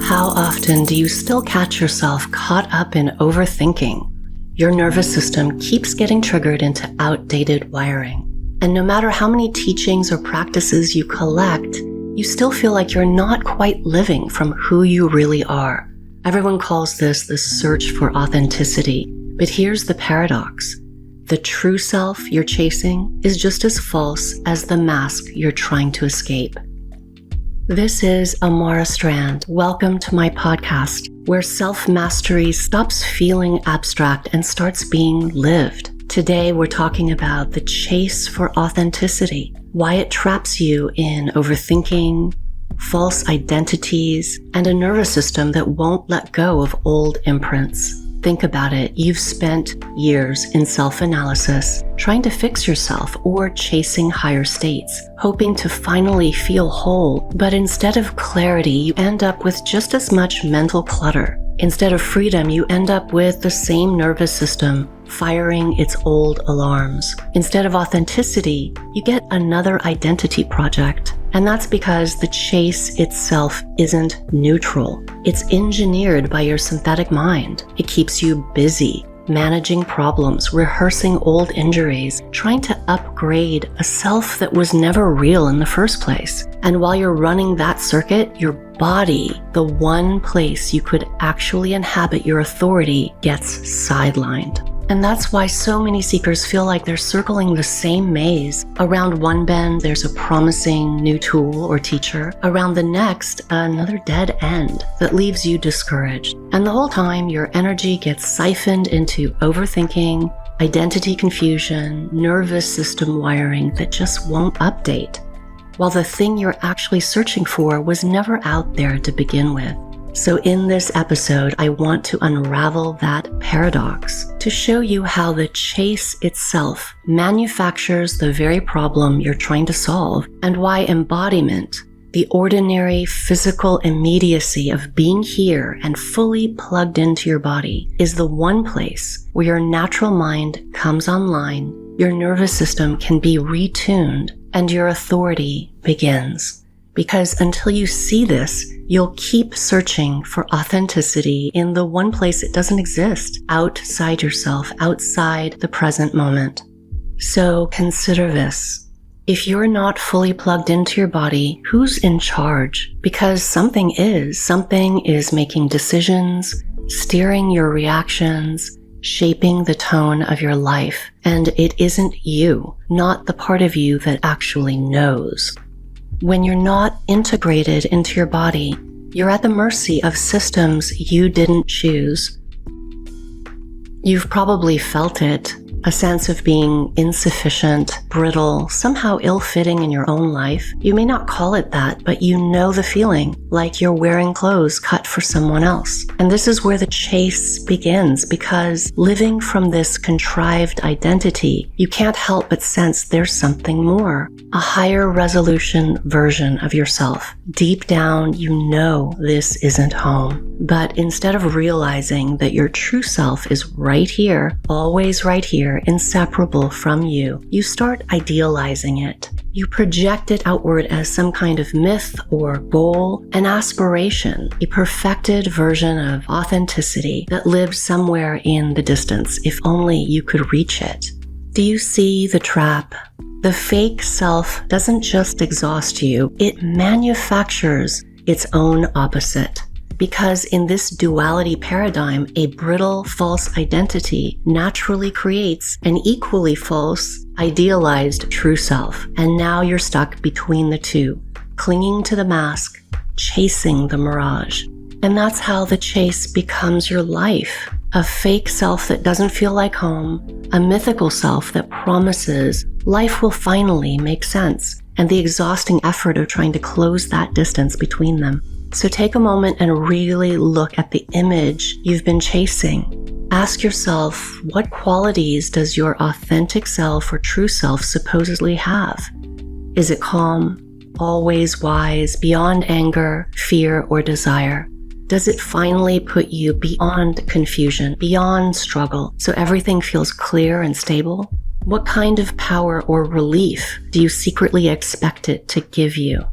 How often do you still catch yourself caught up in overthinking? Your nervous system keeps getting triggered into outdated wiring. And no matter how many teachings or practices you collect, you still feel like you're not quite living from who you really are. Everyone calls this the search for authenticity. But here's the paradox. The true self you're chasing is just as false as the mask you're trying to escape. This is Amara Strand. Welcome to my podcast, where self-mastery stops feeling abstract and starts being lived. Today, we're talking about the chase for authenticity, why it traps you in overthinking, false identities, and a nervous system that won't let go of old imprints. Think about it. You've spent years in self-analysis, trying to fix yourself or chasing higher states, hoping to finally feel whole. But instead of clarity, you end up with just as much mental clutter. Instead of freedom, you end up with the same nervous system firing its old alarms. Instead of authenticity, you get another identity project. And that's because the chase itself isn't neutral. It's engineered by your synthetic mind. It keeps you busy, managing problems, rehearsing old injuries, trying to upgrade a self that was never real in the first place. And while you're running that circuit, your body, the one place you could actually inhabit your authority, gets sidelined. And that's why so many seekers feel like they're circling the same maze. Around one bend, there's a promising new tool or teacher. Around the next, another dead end that leaves you discouraged. And the whole time, your energy gets siphoned into overthinking, identity confusion, nervous system wiring that just won't update, while the thing you're actually searching for was never out there to begin with. So in this episode, I want to unravel that paradox to show you how the chase itself manufactures the very problem you're trying to solve, and why embodiment, the ordinary physical immediacy of being here and fully plugged into your body, is the one place where your natural mind comes online, your nervous system can be retuned, and your authority begins. Because until you see this, you'll keep searching for authenticity in the one place it doesn't exist, outside yourself, outside the present moment. So consider this. If you're not fully plugged into your body, who's in charge? Because something is making decisions, steering your reactions, shaping the tone of your life. And it isn't you, not the part of you that actually knows. When you're not integrated into your body, you're at the mercy of systems you didn't choose. You've probably felt it, a sense of being insufficient, brittle, somehow ill-fitting in your own life. You may not call it that, but you know the feeling, like you're wearing clothes cut for someone else. And this is where the chase begins, because living from this contrived identity, you can't help but sense there's something more, a higher resolution version of yourself. Deep down, you know this isn't home. But instead of realizing that your true self is right here, always right here, inseparable from you, you start idealizing it. You project it outward as some kind of myth or goal, an aspiration, a perfected version of authenticity that lives somewhere in the distance, if only you could reach it. Do you see the trap? The fake self doesn't just exhaust you, it manufactures its own opposite. Because in this duality paradigm, a brittle, false identity naturally creates an equally false, idealized true self. And now you're stuck between the two, clinging to the mask, chasing the mirage. And that's how the chase becomes your life. A fake self that doesn't feel like home, a mythical self that promises life will finally make sense, and the exhausting effort of trying to close that distance between them. So take a moment and really look at the image you've been chasing. Ask yourself, what qualities does your authentic self or true self supposedly have? Is it calm, always wise, beyond anger, fear, or desire? Does it finally put you beyond confusion, beyond struggle, so everything feels clear and stable? What kind of power or relief do you secretly expect it to give you?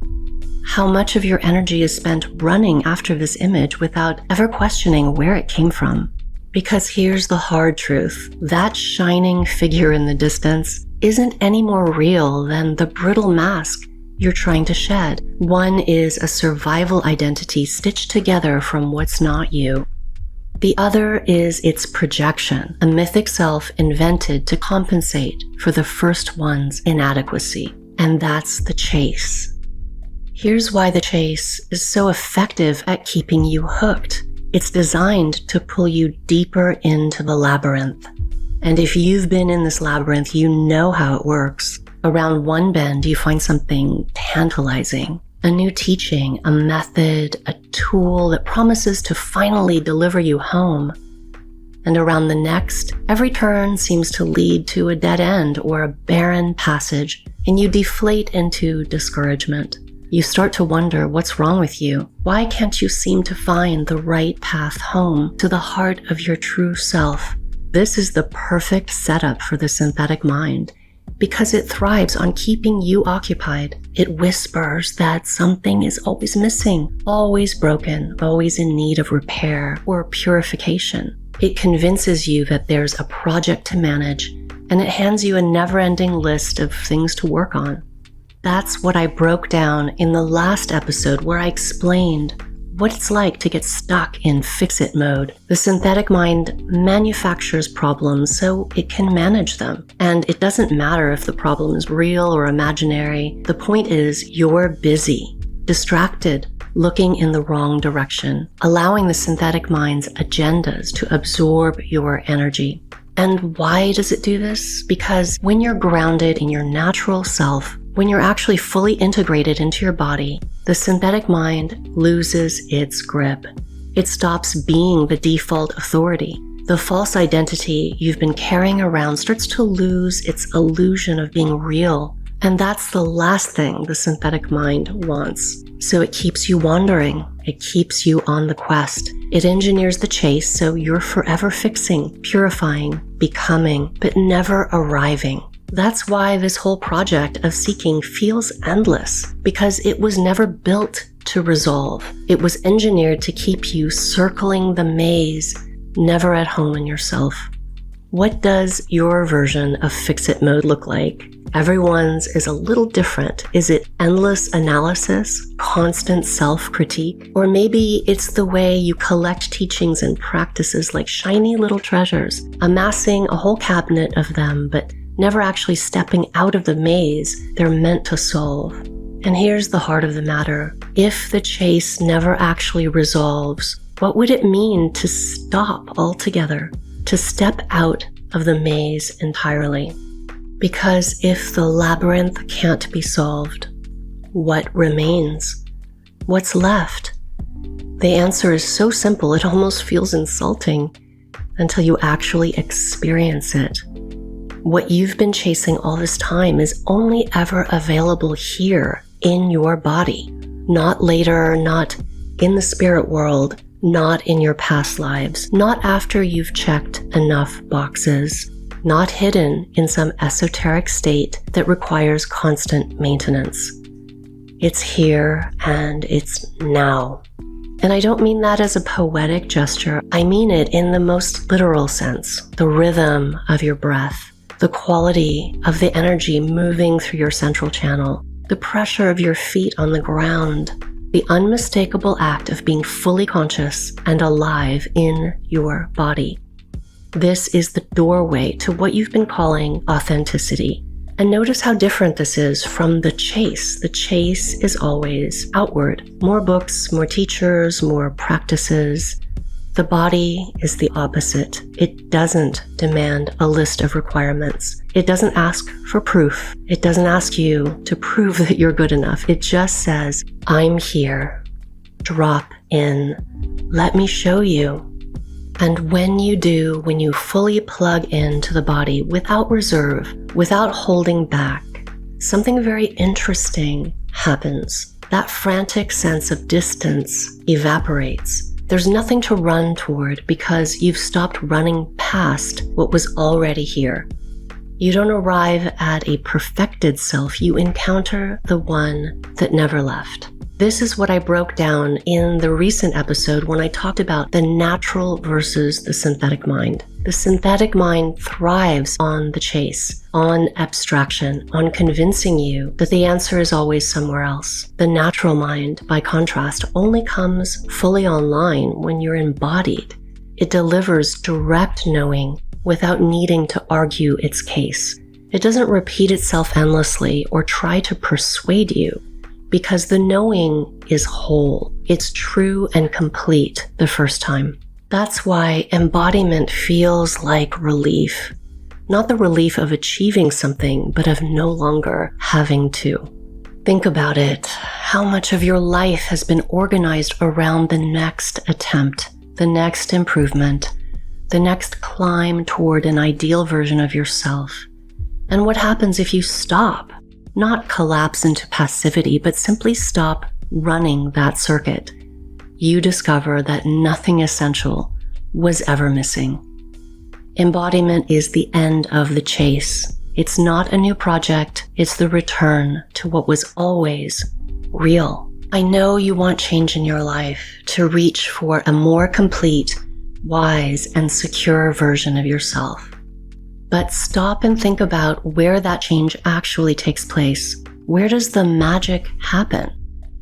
How much of your energy is spent running after this image without ever questioning where it came from? Because here's the hard truth. That shining figure in the distance isn't any more real than the brittle mask you're trying to shed. One is a survival identity stitched together from what's not you. The other is its projection, a mythic self invented to compensate for the first one's inadequacy. And that's the chase. Here's why the chase is so effective at keeping you hooked. It's designed to pull you deeper into the labyrinth. And if you've been in this labyrinth, you know how it works. Around one bend, you find something tantalizing, a new teaching, a method, a tool that promises to finally deliver you home. And around the next, every turn seems to lead to a dead end or a barren passage, and you deflate into discouragement. You start to wonder what's wrong with you. Why can't you seem to find the right path home to the heart of your true self? This is the perfect setup for the synthetic mind, because it thrives on keeping you occupied. It whispers that something is always missing, always broken, always in need of repair or purification. It convinces you that there's a project to manage, and it hands you a never-ending list of things to work on. That's what I broke down in the last episode, where I explained what it's like to get stuck in fix-it mode. The synthetic mind manufactures problems so it can manage them. And it doesn't matter if the problem is real or imaginary. The point is, you're busy, distracted, looking in the wrong direction, allowing the synthetic mind's agendas to absorb your energy. And why does it do this? Because when you're grounded in your natural self, when you're actually fully integrated into your body, the synthetic mind loses its grip. It stops being the default authority. The false identity you've been carrying around starts to lose its illusion of being real. And that's the last thing the synthetic mind wants. So it keeps you wandering. It keeps you on the quest. It engineers the chase so you're forever fixing, purifying, becoming, but never arriving. That's why this whole project of seeking feels endless, because it was never built to resolve. It was engineered to keep you circling the maze, never at home in yourself. What does your version of fix-it mode look like? Everyone's is a little different. Is it endless analysis, constant self-critique? Or maybe it's the way you collect teachings and practices like shiny little treasures, amassing a whole cabinet of them, but never actually stepping out of the maze they're meant to solve. And here's the heart of the matter. If the chase never actually resolves, what would it mean to stop altogether, to step out of the maze entirely? Because if the labyrinth can't be solved, what remains? What's left? The answer is so simple it almost feels insulting until you actually experience it. What you've been chasing all this time is only ever available here in your body, not later, not in the spirit world, not in your past lives, not after you've checked enough boxes, not hidden in some esoteric state that requires constant maintenance. It's here and it's now. And I don't mean that as a poetic gesture. I mean it in the most literal sense. The rhythm of your breath, the quality of the energy moving through your central channel, the pressure of your feet on the ground, the unmistakable act of being fully conscious and alive in your body. This is the doorway to what you've been calling authenticity. And notice how different this is from the chase. The chase is always outward. More books, more teachers, more practices. The body is the opposite. It doesn't demand a list of requirements. It doesn't ask for proof. It doesn't ask you to prove that you're good enough. It just says, I'm here. Drop in. Let me show you. And when you do, when you fully plug into the body without reserve, without holding back, something very interesting happens. That frantic sense of distance evaporates. There's nothing to run toward because you've stopped running past what was already here. You don't arrive at a perfected self, you encounter the one that never left. This is what I broke down in the recent episode when I talked about the natural versus the synthetic mind. The synthetic mind thrives on the chase, on abstraction, on convincing you that the answer is always somewhere else. The natural mind, by contrast, only comes fully online when you're embodied. It delivers direct knowing without needing to argue its case. It doesn't repeat itself endlessly or try to persuade you, because the knowing is whole. It's true and complete the first time. That's why embodiment feels like relief. Not the relief of achieving something, but of no longer having to. Think about it. How much of your life has been organized around the next attempt, the next improvement, the next climb toward an ideal version of yourself? And what happens if you stop? Not collapse into passivity, but simply stop running that circuit. You discover that nothing essential was ever missing. Embodiment is the end of the chase. It's not a new project, it's the return to what was always real. I know you want change in your life, to reach for a more complete, wise, and secure version of yourself. But stop and think about where that change actually takes place. Where does the magic happen?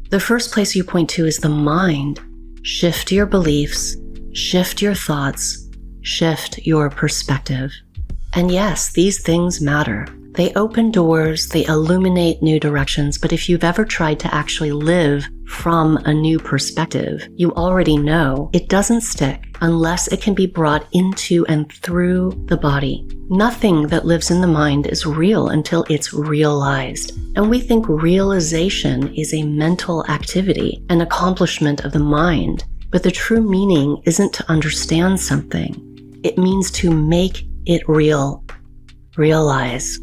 The first place you point to is the mind. Shift your beliefs, shift your thoughts, shift your perspective. And yes, these things matter. They open doors, they illuminate new directions, but if you've ever tried to actually live from a new perspective, you already know it doesn't stick unless it can be brought into and through the body. Nothing that lives in the mind is real until it's realized. And we think realization is a mental activity, an accomplishment of the mind. But the true meaning isn't to understand something. It means to make it real. Realize.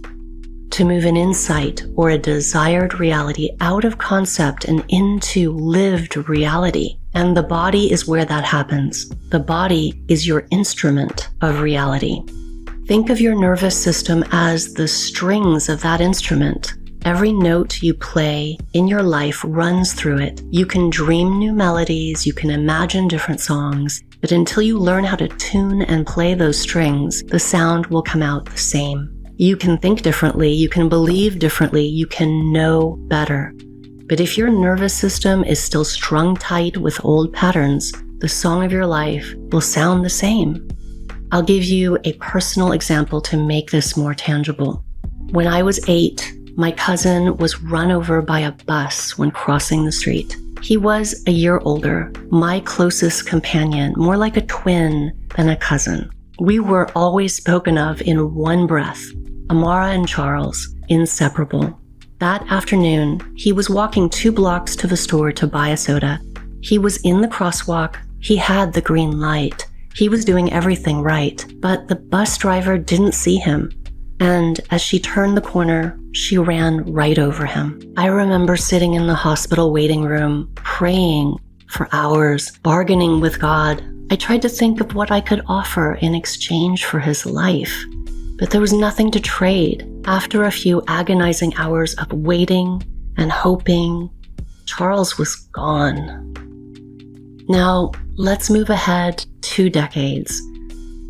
To move an insight or a desired reality out of concept and into lived reality. And the body is where that happens. The body is your instrument of reality. Think of your nervous system as the strings of that instrument. Every note you play in your life runs through it. You can dream new melodies, you can imagine different songs, but until you learn how to tune and play those strings, the sound will come out the same. You can think differently, you can believe differently, you can know better. But if your nervous system is still strung tight with old patterns, the song of your life will sound the same. I'll give you a personal example to make this more tangible. When I was 8, my cousin was run over by a bus when crossing the street. He was a year older, my closest companion, more like a twin than a cousin. We were always spoken of in one breath. Amara and Charles, inseparable. That afternoon, he was walking 2 blocks to the store to buy a soda. He was in the crosswalk. He had the green light. He was doing everything right, but the bus driver didn't see him. And as she turned the corner, she ran right over him. I remember sitting in the hospital waiting room, praying for hours, bargaining with God. I tried to think of what I could offer in exchange for his life. But there was nothing to trade. After a few agonizing hours of waiting and hoping, Charles was gone. Now, let's move ahead 2 decades.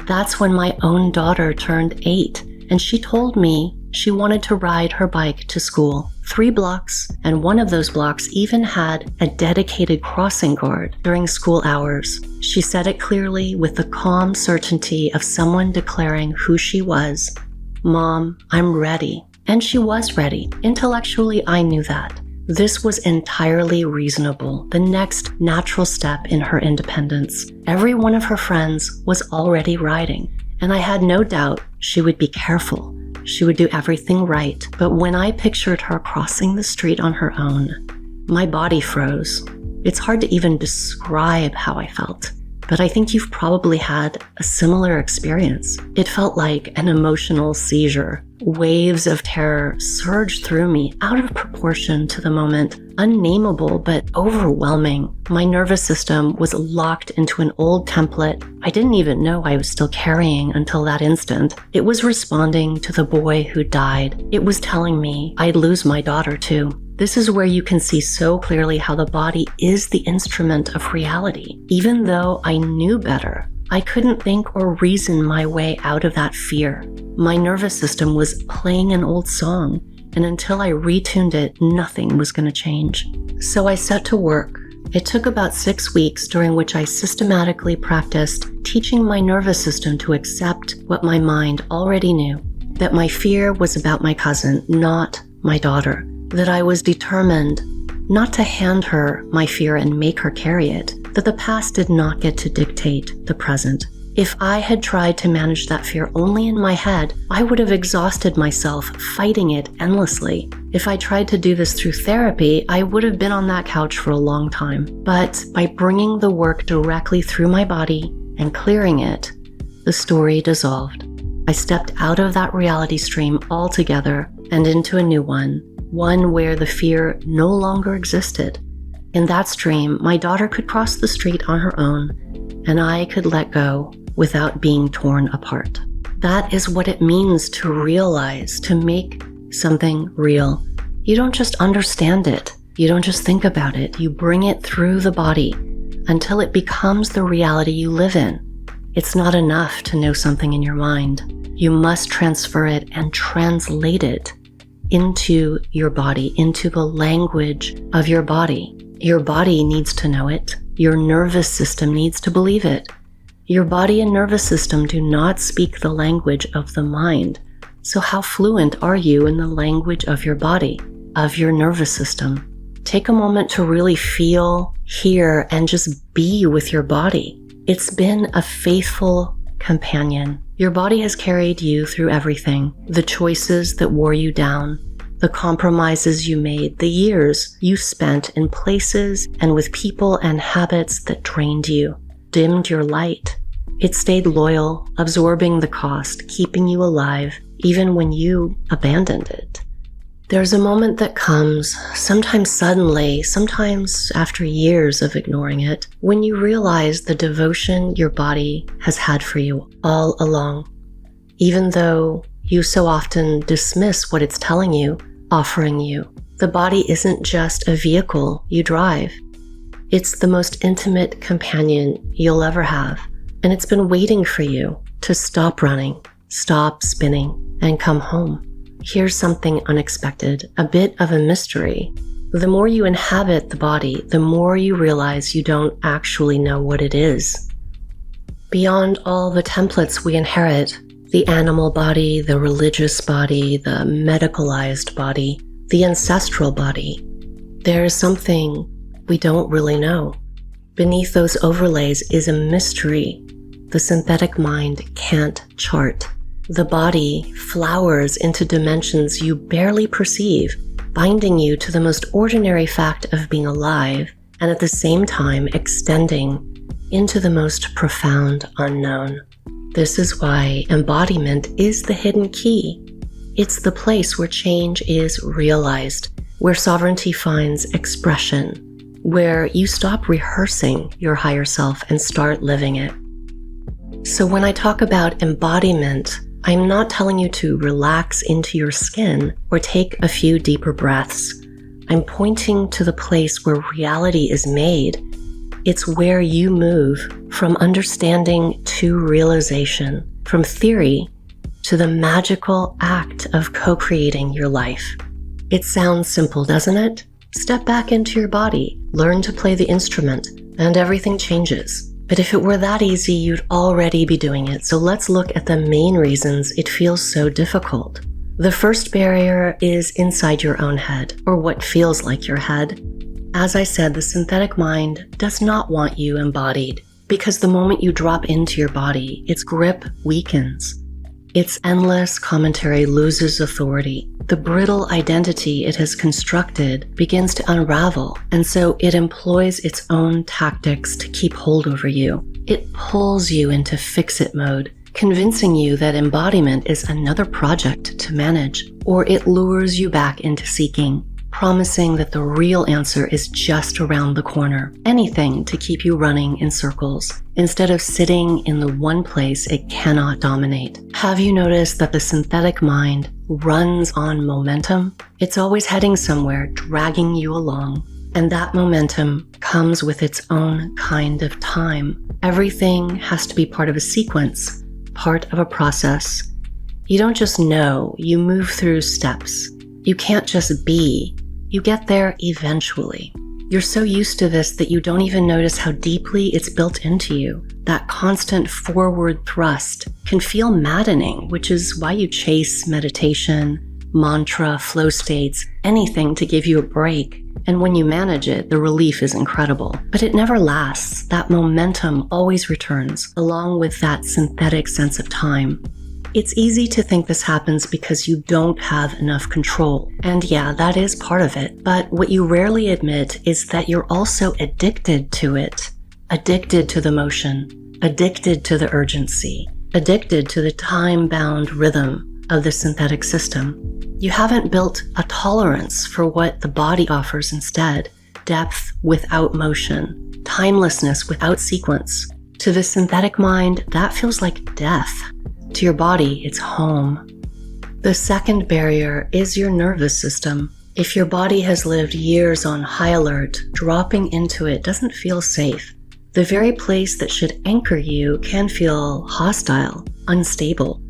That's when my own daughter turned 8, and she told me she wanted to ride her bike to school. 3 blocks, and one of those blocks even had a dedicated crossing guard during school hours. She said it clearly with the calm certainty of someone declaring who she was. Mom, I'm ready. And she was ready. Intellectually, I knew that. This was entirely reasonable, the next natural step in her independence. Every one of her friends was already riding, and I had no doubt she would be careful. She would do everything right. But when I pictured her crossing the street on her own, my body froze. It's hard to even describe how I felt, but I think you've probably had a similar experience. It felt like an emotional seizure. Waves of terror surged through me out of proportion to the moment, unnameable but overwhelming. My nervous system was locked into an old template I didn't even know I was still carrying until that instant. It was responding to the boy who died. It was telling me I'd lose my daughter too. This is where you can see so clearly how the body is the instrument of reality. Even though I knew better, I couldn't think or reason my way out of that fear. My nervous system was playing an old song, and until I retuned it, nothing was going to change. So I set to work. It took about 6 weeks, during which I systematically practiced teaching my nervous system to accept what my mind already knew, that my fear was about my cousin, not my daughter, that I was determined not to hand her my fear and make her carry it, that the past did not get to dictate the present. If I had tried to manage that fear only in my head, I would have exhausted myself fighting it endlessly. If I tried to do this through therapy, I would have been on that couch for a long time. But by bringing the work directly through my body and clearing it, the story dissolved. I stepped out of that reality stream altogether and into a new one where the fear no longer existed. In that stream, my daughter could cross the street on her own, and I could let go without being torn apart. That is what it means to realize, to make something real. You don't just understand it. You don't just think about it. You bring it through the body until it becomes the reality you live in. It's not enough to know something in your mind. You must transfer it and translate it into your body, into the language of your body. Your body needs to know it. Your nervous system needs to believe it. Your body and nervous system do not speak the language of the mind. So how fluent are you in the language of your body, of your nervous system? Take a moment to really feel, hear, and just be with your body. It's been a faithful companion. Your body has carried you through everything, the choices that wore you down, the compromises you made, the years you spent in places and with people and habits that drained you, dimmed your light. It stayed loyal, absorbing the cost, keeping you alive, even when you abandoned it. There's a moment that comes, sometimes suddenly, sometimes after years of ignoring it, when you realize the devotion your body has had for you all along. Even though you so often dismiss what it's telling you, offering you, the body isn't just a vehicle you drive. It's the most intimate companion you'll ever have, and it's been waiting for you to stop running, stop spinning, and come home. Here's something unexpected, a bit of a mystery. The more you inhabit the body, the more you realize you don't actually know what it is. Beyond all the templates we inherit, the animal body, the religious body, the medicalized body, the ancestral body, there is something we don't really know. Beneath those overlays is a mystery the synthetic mind can't chart. The body flowers into dimensions you barely perceive, binding you to the most ordinary fact of being alive, and at the same time extending into the most profound unknown. This is why embodiment is the hidden key. It's the place where change is realized, where sovereignty finds expression, where you stop rehearsing your higher self and start living it. So when I talk about embodiment, I'm not telling you to relax into your skin or take a few deeper breaths. I'm pointing to the place where reality is made. It's where you move from understanding to realization, from theory to the magical act of co-creating your life. It sounds simple, doesn't it? Step back into your body, learn to play the instrument, and everything changes. But if it were that easy, you'd already be doing it. So let's look at the main reasons it feels so difficult. The first barrier is inside your own head, or what feels like your head. As I said, the synthetic mind does not want you embodied, because the moment you drop into your body, its grip weakens. Its endless commentary loses authority. The brittle identity it has constructed begins to unravel, and so it employs its own tactics to keep hold over you. It pulls you into fix-it mode, convincing you that embodiment is another project to manage, or it lures you back into seeking, promising that the real answer is just around the corner. Anything to keep you running in circles, instead of sitting in the one place it cannot dominate. Have you noticed that the synthetic mind runs on momentum? It's always heading somewhere, dragging you along. And that momentum comes with its own kind of time. Everything has to be part of a sequence, part of a process. You don't just know, you move through steps. You can't just be, you get there eventually. You're so used to this that you don't even notice how deeply it's built into you. That constant forward thrust can feel maddening, which is why you chase meditation, mantra, flow states, anything to give you a break. And when you manage it, the relief is incredible. But it never lasts. That momentum always returns, along with that synthetic sense of time. It's easy to think this happens because you don't have enough control. And yeah, that is part of it. But what you rarely admit is that you're also addicted to it. Addicted to the motion. Addicted to the urgency. Addicted to the time-bound rhythm of the synthetic system. You haven't built a tolerance for what the body offers instead. Depth without motion. Timelessness without sequence. To the synthetic mind, that feels like death. To your body, it's home. The second barrier is your nervous system. If your body has lived years on high alert, dropping into it doesn't feel safe. The very place that should anchor you can feel hostile, unstable.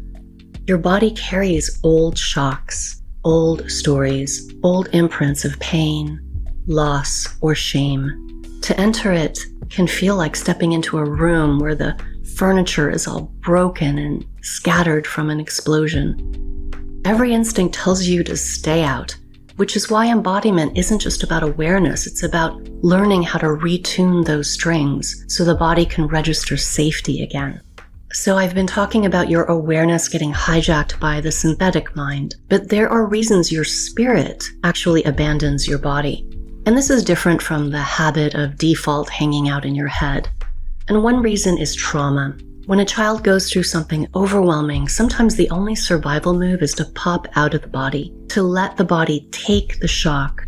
Your body carries old shocks, old stories, old imprints of pain, loss, or shame. To enter it can feel like stepping into a room where the furniture is all broken and scattered from an explosion. Every instinct tells you to stay out, which is why embodiment isn't just about awareness, it's about learning how to retune those strings so the body can register safety again. So I've been talking about your awareness getting hijacked by the synthetic mind, but there are reasons your spirit actually abandons your body. And this is different from the habit of default hanging out in your head. And one reason is trauma. When a child goes through something overwhelming, sometimes the only survival move is to pop out of the body, to let the body take the shock,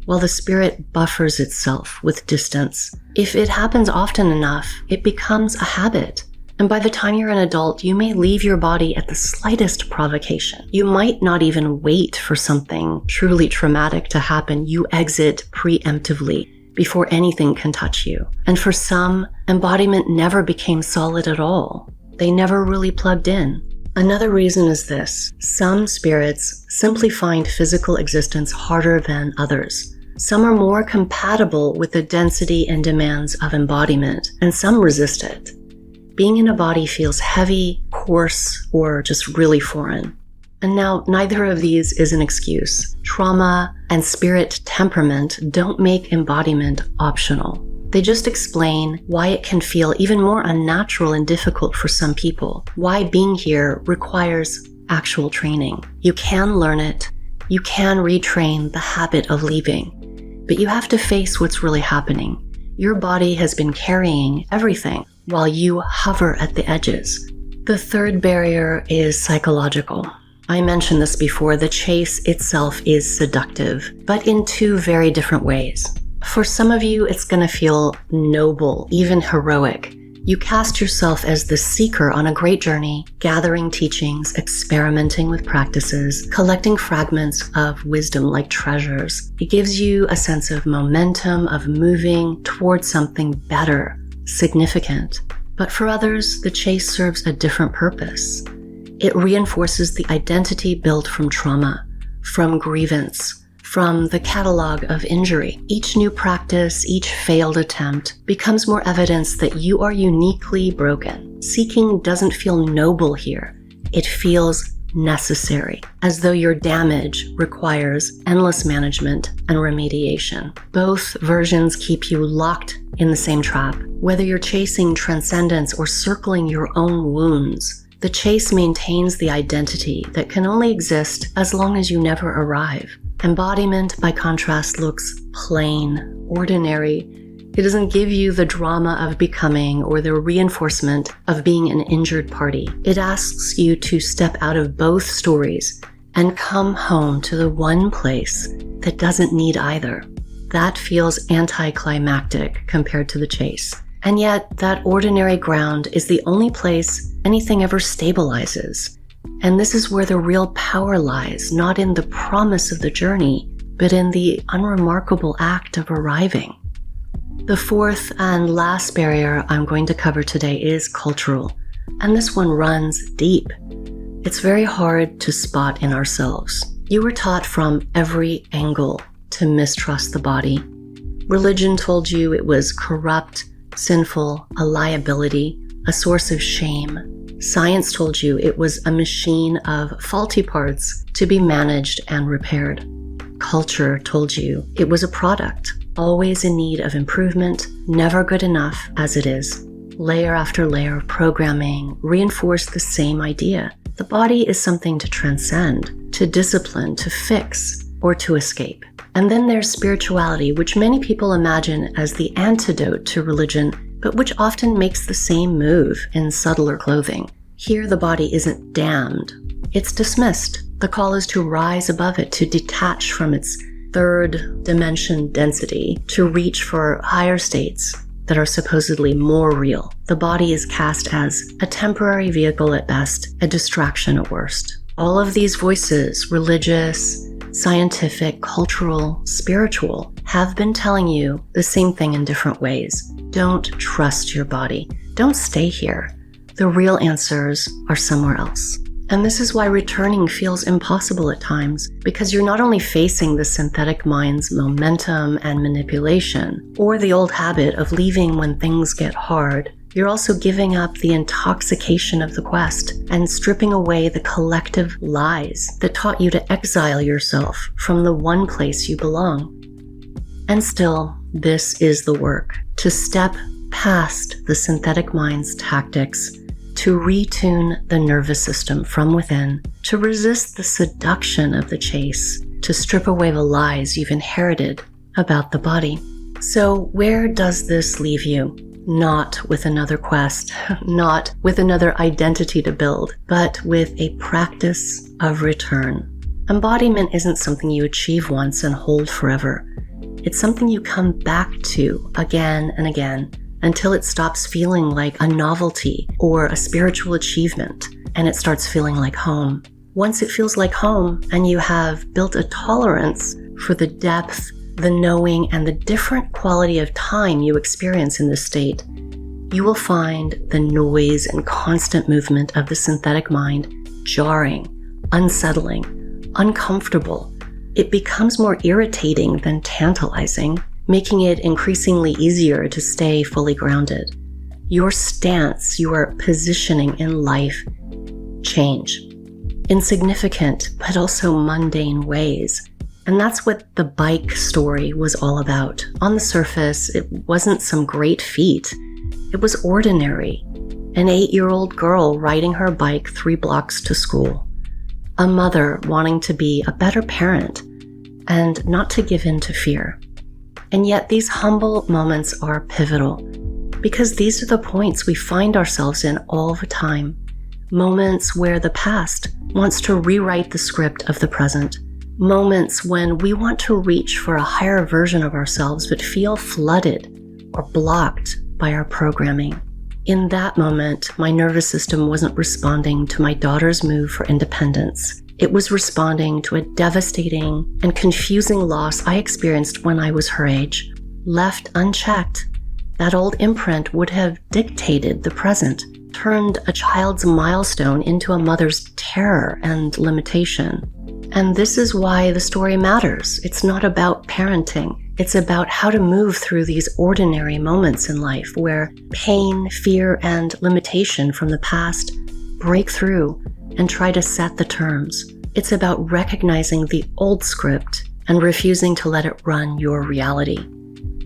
while the spirit buffers itself with distance. If it happens often enough, it becomes a habit. And by the time you're an adult, you may leave your body at the slightest provocation. You might not even wait for something truly traumatic to happen. You exit preemptively before anything can touch you. And for some, embodiment never became solid at all. They never really plugged in. Another reason is this. Some spirits simply find physical existence harder than others. Some are more compatible with the density and demands of embodiment, and some resist it. Being in a body feels heavy, coarse, or just really foreign. And now, neither of these is an excuse. Trauma and spirit temperament don't make embodiment optional. They just explain why it can feel even more unnatural and difficult for some people, why being here requires actual training. You can learn it, you can retrain the habit of leaving, but you have to face what's really happening. Your body has been carrying everything while you hover at the edges. The third barrier is psychological. I mentioned this before, the chase itself is seductive, but in two very different ways. For some of you, it's going to feel noble, even heroic. You cast yourself as the seeker on a great journey, gathering teachings, experimenting with practices, collecting fragments of wisdom like treasures. It gives you a sense of momentum, of moving towards something better, significant. But for others, the chase serves a different purpose. It reinforces the identity built from trauma, from grievance, from the catalog of injury. Each new practice, each failed attempt becomes more evidence that you are uniquely broken. Seeking doesn't feel noble here. It feels necessary, as though your damage requires endless management and remediation. Both versions keep you locked in the same trap. Whether you're chasing transcendence or circling your own wounds, the chase maintains the identity that can only exist as long as you never arrive. Embodiment, by contrast, looks plain, ordinary. It doesn't give you the drama of becoming or the reinforcement of being an injured party. It asks you to step out of both stories and come home to the one place that doesn't need either. That feels anticlimactic compared to the chase. And yet, that ordinary ground is the only place anything ever stabilizes. And this is where the real power lies, not in the promise of the journey, but in the unremarkable act of arriving. The fourth and last barrier I'm going to cover today is cultural, and this one runs deep. It's very hard to spot in ourselves. You were taught from every angle to mistrust the body. Religion told you it was corrupt, sinful, a liability, a source of shame. Science told you it was a machine of faulty parts to be managed and repaired. Culture told you it was a product, always in need of improvement, never good enough as it is. Layer after layer of programming reinforced the same idea. The body is something to transcend, to discipline, to fix, or to escape. And then there's spirituality, which many people imagine as the antidote to religion, but which often makes the same move in subtler clothing. Here, the body isn't damned. It's dismissed. The call is to rise above it, to detach from its third dimension density, to reach for higher states that are supposedly more real. The body is cast as a temporary vehicle at best, a distraction at worst. All of these voices, religious, scientific, cultural, spiritual, have been telling you the same thing in different ways. Don't trust your body. Don't stay here. The real answers are somewhere else. And this is why returning feels impossible at times, because you're not only facing the synthetic mind's momentum and manipulation, or the old habit of leaving when things get hard, you're also giving up the intoxication of the quest and stripping away the collective lies that taught you to exile yourself from the one place you belong. And still, this is the work, to step past the synthetic mind's tactics, to retune the nervous system from within, to resist the seduction of the chase, to strip away the lies you've inherited about the body. So where does this leave you? Not with another quest, not with another identity to build, but with a practice of return. Embodiment isn't something you achieve once and hold forever. It's something you come back to again and again until it stops feeling like a novelty or a spiritual achievement and it starts feeling like home. Once it feels like home and you have built a tolerance for the depth, the knowing, and the different quality of time you experience in this state, you will find the noise and constant movement of the synthetic mind jarring, unsettling, uncomfortable. It becomes more irritating than tantalizing, making it increasingly easier to stay fully grounded. Your stance, your positioning in life change in significant but also mundane ways. And that's what the bike story was all about. On the surface, it wasn't some great feat. It was ordinary. An 8-year-old girl riding her bike 3 blocks to school. A mother wanting to be a better parent and not to give in to fear. And yet these humble moments are pivotal because these are the points we find ourselves in all the time. Moments where the past wants to rewrite the script of the present. Moments when we want to reach for a higher version of ourselves but feel flooded or blocked by our programming. In that moment, my nervous system wasn't responding to my daughter's move for independence. It was responding to a devastating and confusing loss I experienced when I was her age. Left unchecked, that old imprint would have dictated the present, turned a child's milestone into a mother's terror and limitation. And this is why the story matters. It's not about parenting. It's about how to move through these ordinary moments in life where pain, fear, and limitation from the past break through and try to set the terms. It's about recognizing the old script and refusing to let it run your reality.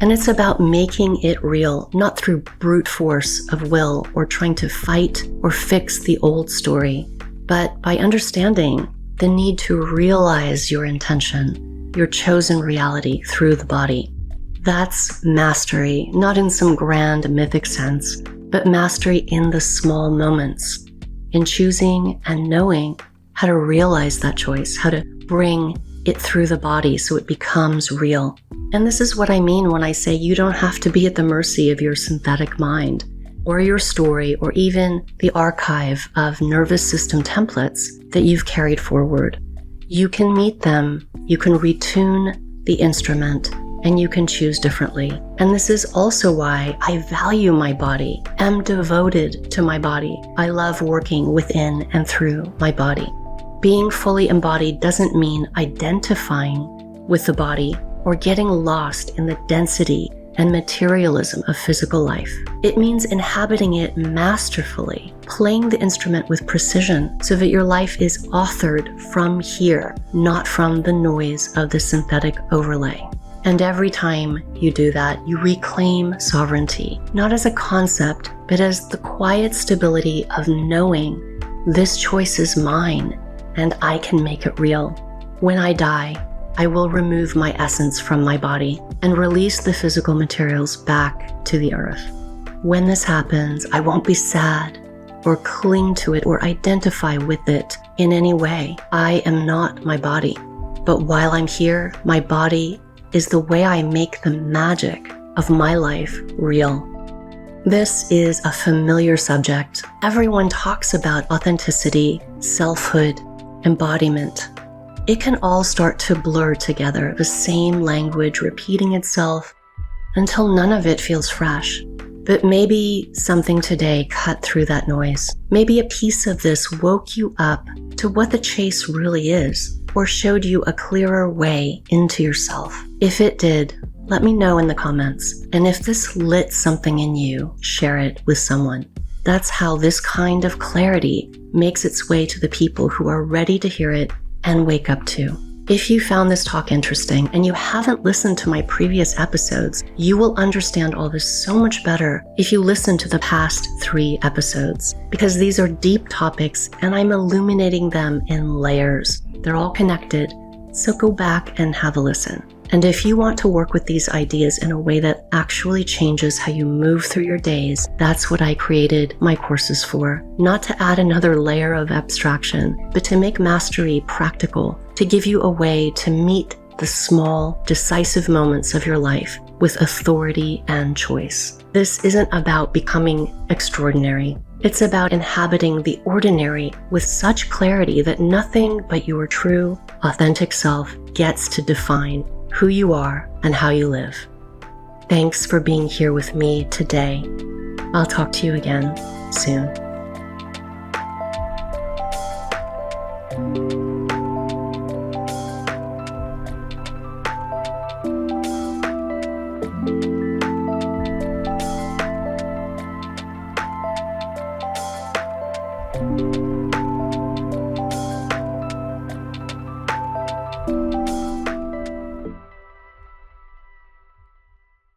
And it's about making it real, not through brute force of will or trying to fight or fix the old story, but by understanding the need to realize your intention, your chosen reality through the body. That's mastery, not in some grand mythic sense, but mastery in the small moments, in choosing and knowing how to realize that choice, how to bring it through the body so it becomes real. And this is what I mean when I say you don't have to be at the mercy of your synthetic mind or your story or even the archive of nervous system templates that you've carried forward. You can meet them, you can retune the instrument, and you can choose differently. And this is also why I value my body, am devoted to my body. I love working within and through my body. Being fully embodied doesn't mean identifying with the body or getting lost in the density and materialism of physical life. It means inhabiting it masterfully, playing the instrument with precision so that your life is authored from here, not from the noise of the synthetic overlay. And every time you do that, you reclaim sovereignty, not as a concept, but as the quiet stability of knowing this choice is mine and I can make it real. When I die, I will remove my essence from my body and release the physical materials back to the earth. When this happens, I won't be sad or cling to it or identify with it in any way. I am not my body. But while I'm here, my body is the way I make the magic of my life real. This is a familiar subject. Everyone talks about authenticity, selfhood, embodiment. It can all start to blur together, the same language repeating itself until none of it feels fresh. But maybe something today cut through that noise. Maybe a piece of this woke you up to what the chase really is, or showed you a clearer way into yourself. If it did, let me know in the comments. And if this lit something in you, share it with someone. That's how this kind of clarity makes its way to the people who are ready to hear it and wake up too. If you found this talk interesting and you haven't listened to my previous episodes, you will understand all this so much better if you listen to the past 3 episodes, because these are deep topics and I'm illuminating them in layers. They're all connected, so go back and have a listen. And if you want to work with these ideas in a way that actually changes how you move through your days, that's what I created my courses for. Not to add another layer of abstraction, but to make mastery practical, to give you a way to meet the small, decisive moments of your life with authority and choice. This isn't about becoming extraordinary. It's about inhabiting the ordinary with such clarity that nothing but your true, authentic self gets to define who you are and how you live. Thanks for being here with me today. I'll talk to you again soon.